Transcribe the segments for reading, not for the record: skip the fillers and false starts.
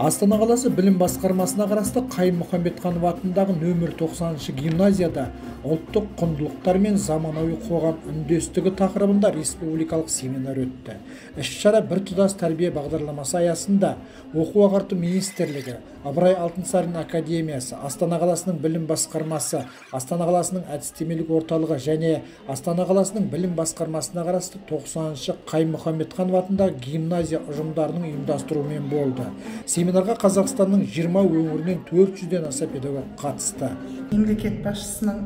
Астана қаласы білім басқармасына қарасты Қайым-Мұхамбетханов атындағы нөмір 90 гимназияда ұлттық құндылықтар мен заманауи қоғам үндестігі тақырыбында республикалық семинар өтті. Іс-шара біртұтас тәрбие бағдарламасы аясында оқу-ағарту министрлігі, Ыбырай Алтынсарин академиясы, Астана қаласының білім басқармасы, Астана қаласының әдістемелік орталығы және Астана қаласының білім басқармасына қарасты 90-шы Қайым-Мұхамбетханов атындағы гимназия ұжымдарының ұйымдастыруымен болды. Семинарға Қазақстанның 20 өңірінен 400-ден аса педагог қатысты. Мемлекет басшысының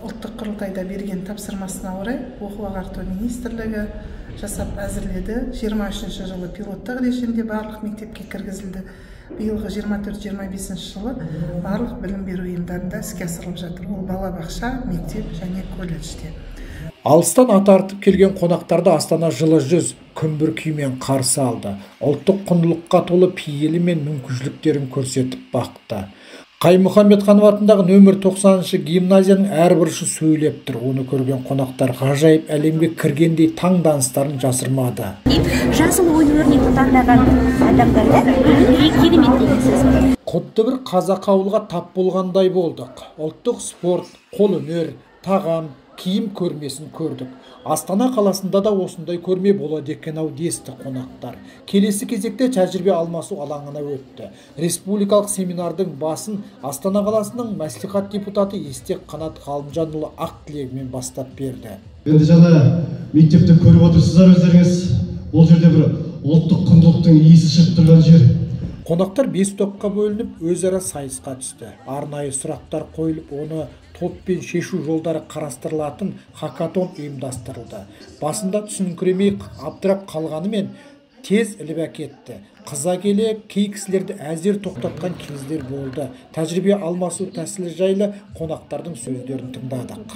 ұлттық құрылтайда берген тапсырмасына орай оқу-ағарту министрлігі жасап әзірледі. 23-ші жылы пилоттық режимде барлық мектепке кіргізілді. Биылғы 24-25 жылы барлық білім беру ұйымдарында іске асырылып жатыр. Ол балабақша, мектеп және колледжде. Алыстан ат артып келген қонақтарды Астана жылы жүз күмбір күймен қарсы алды. Ұлттық құндылыққа толы пейілі мен мүмкіншіліктерін көрсетіп бақты. Қайым-Мұхамбетханов атындағы нөмір 90-шы гимназияның әрбір үшін сөйлеп тұр. Оны көрген қонақтар ғажайып әлемге кіргендей таңданыстарын жасырмады. Жасыл ойын өрнекті таңдаған адамдарда керемет деген сөз. Құдды бір қазақ ауылға тап болғандай болдық. Ұлттық спорт, қолөнер, тағам, киім көрмесін көрдік. Астана қаласында да осындай көрме болады екен-ау десті қонақтар. Келесі кезекте тәжірибе алмасу алаңына өтті. Республикалық семинардың басын Астана қаласының мәслихат депутаты Естек Қанат Ғалымжанұлы ақ тілегімен бастап берді. Енді жаңа мектепте көріп отырсыздар өздеріңіз. Ол жерде бір ұлттық құндылықтың иісі шығып тұрған жер. Қонақтар 5 топқа бөлініп, өзара сайысқа түсті. Арнайы сұрақтар қойылып, оны топпен шешу жолдары қарастырылатын хакатон ұйымдастырылды. Басында түсініңкіремей абдырап қалғанымен тез іліп әкетті. Қыза келе кей кісілерді әзер тоқтатқан кездер болды. Тәжірибе алмасу тәсілі жайлы қонақтардың сөздерін тыңдадық.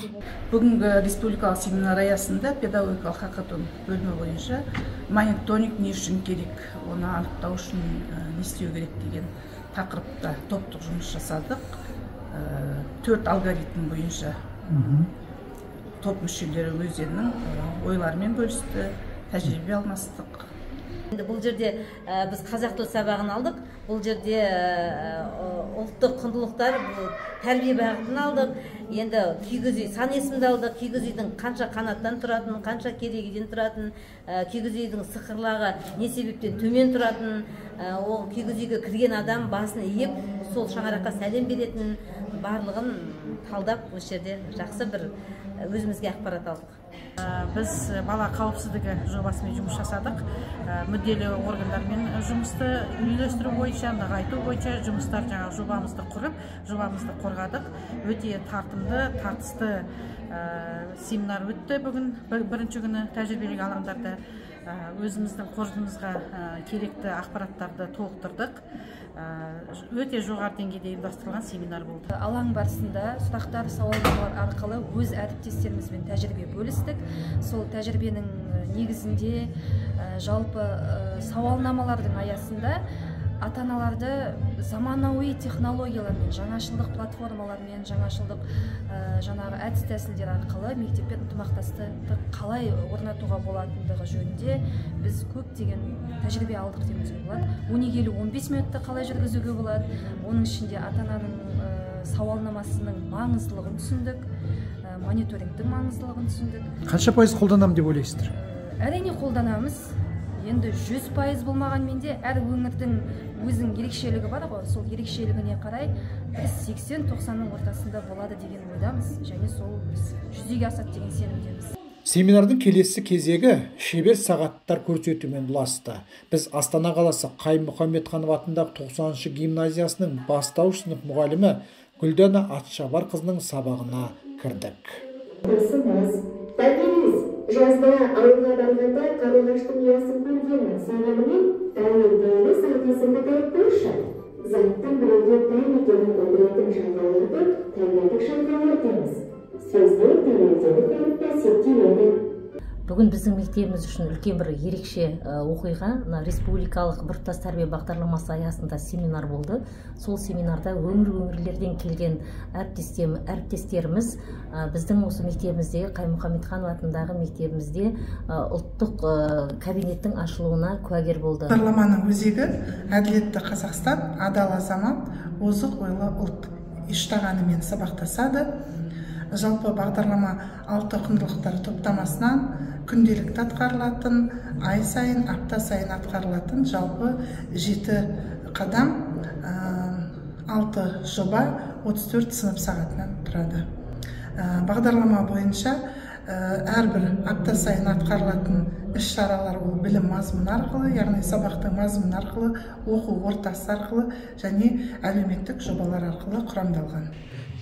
Бүгінгі республикалық семинар аясында педагогикалық хакатон бөлімі бойынша мониторинг не үшін керек, оны анықтау үшін не істеу керек деген тақырыпта топтық жұмыс жасадық. 4 алгоритм бойынша топ мүшелері өздерінің ойларымен бөлісті, тәжірибе алмастық. Бұл жерде біз қазақ тілі сабағын алдық. Бұл жерде ұлттық құндылықтар, тәрбие бағытын алдық. Енді кигіз үй сан есімді алдық. Кигіз үйдің қанша қанаттан тұратын, қанша керегеден тұратын, кигіз үйдің сықырлағы не себептен төмен тұратын, ол кигіз үйге кірген адам басын иіп, сол шаңыраққа сәлем беретін, барлығын талдап, осы жерде жақсы бір өзімізге ақпарат алдық. Біз бала қауіпсіздігі жобасымен жұмыс жасадық. Мүдделі органдармен жұмысты үйлестіру бойынша, нығайту бойынша жұмыстар жобамызды құрып, жобамызды қорғадық. Өте тартымды, тартысты семинар өтті бүгін. Бірінші күні тәжірибелік алаңдарда өзіміздің қоржынымызға керекті ақпараттарды толықтырдық. Өте жоғары деңгейде ұйымдастырылған семинар болды. Алаң барысында сұрақтар, сауалдар арқылы өз әріптестерімізбен тәжірибе бөлістік. Сол тәжірибенің негізінде жалпы сауалнамалардың аясында ата-аналарды заманауи технологиялармен, жаңашылдық платформалармен, жаңашылдық жаңағы әдіс тәсілдер арқылы мектеппен ынтымақтастықты қалай орнатуға болатындығы жөнінде біз көптеген тәжірибе алдық деуімізге болады. 12-15 минутта қалай жүргізуге болады. Оның ішінде ата-ананың сауалнамасының маңыздылығын түсіндік, мониторингтің маңыздылығын түсіндік. Қанша пайыз қолданамын деп ойлайсыздар? Әрине қолданамыз. Енді 100% болмағанмен де әр өңірдің өзінің ерекшелігі бар ғой, сол ерекшелігіне қарай біз 80-90-ның ортасында болады деген ойдамыз, және сол біз жүзеге асады деген сенімдеміз. Семинардың келесі кезегі шебер сағаттар көрсетумен ұласты. Біз Астана қаласы Қайым-Мұхамбетханов атындағы 90-шы гимназиясының бастауыш сынып мұғалімі Гүлдана Атшабарқызының сабағына кірдік. Жазда ауылға барғанда қарлығаштың ұясын көргенмін. Сағанымен тәуелдейлі сағатесімді көріп көрші. Заттың біреуге тән екенін білдіретін жаңаларды тәуелдік жаңалар дейміз. Сөздер тәуелдегі тәріпті септеледі. Бүгін біздің мектебіміз үшін үлкен бір ерекше оқиға. Республикалық біртұтас тәрбие бағдарламасы аясында семинар болды. Сол семинарда өңірлерден келген әріптестеріміз біздің осы мектебіміздегі Қаймұхамедханов атындағы мектебімізде ұлттық кабинеттің ашылуына куәгер болды. Бағдарламаның өзегі әділетті Қазақстан, адал азамат, озық ойлы ұлт іштағанымен сабақтасады. Жалпы бағдарлама 6 құндылықтар топтамасынан күнделікті атқарылатын, ай сайын, апта сайын атқарылатын жалпы 7 қадам, 6 жоба, 34 сынып сағатынан тұрады. Бағдарлама бойынша әрбір апта сайын атқарылатын іс-шаралар ол білім мазмұны арқылы, яғни сабақтың мазмұны арқылы, оқу ортасы арқылы және әлеуметтік жобалар арқылы құрамдалған.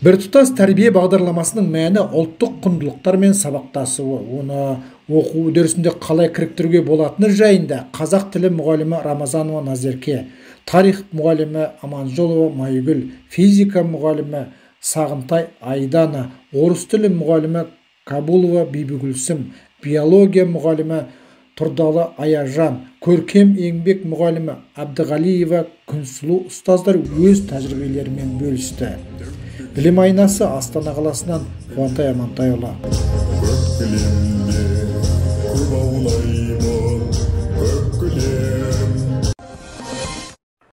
Біртұтас тәрбие бағдарламасының мәні ұлттық құндылықтар мен сабақтасуы. Оны оқу үдерісінде қалай кіріктіруге болатыны жайында қазақ тілі мұғалімі Рамазанова Назерке, тарих мұғалімі Аманжолова Майгүл, физика мұғалімі Сағынтай Айдана, орыс тілі мұғалімі Кабулова Бибігүлсім, биология мұғалімі Тұрдалы Аяжан, көркем еңбек мұғалімі Әбдіғалиева Күнсұлу ұстаздар өз тәжірибелерімен бөлісті. Білім айнасы Астана қаласынан Қуантай Амантайұлы.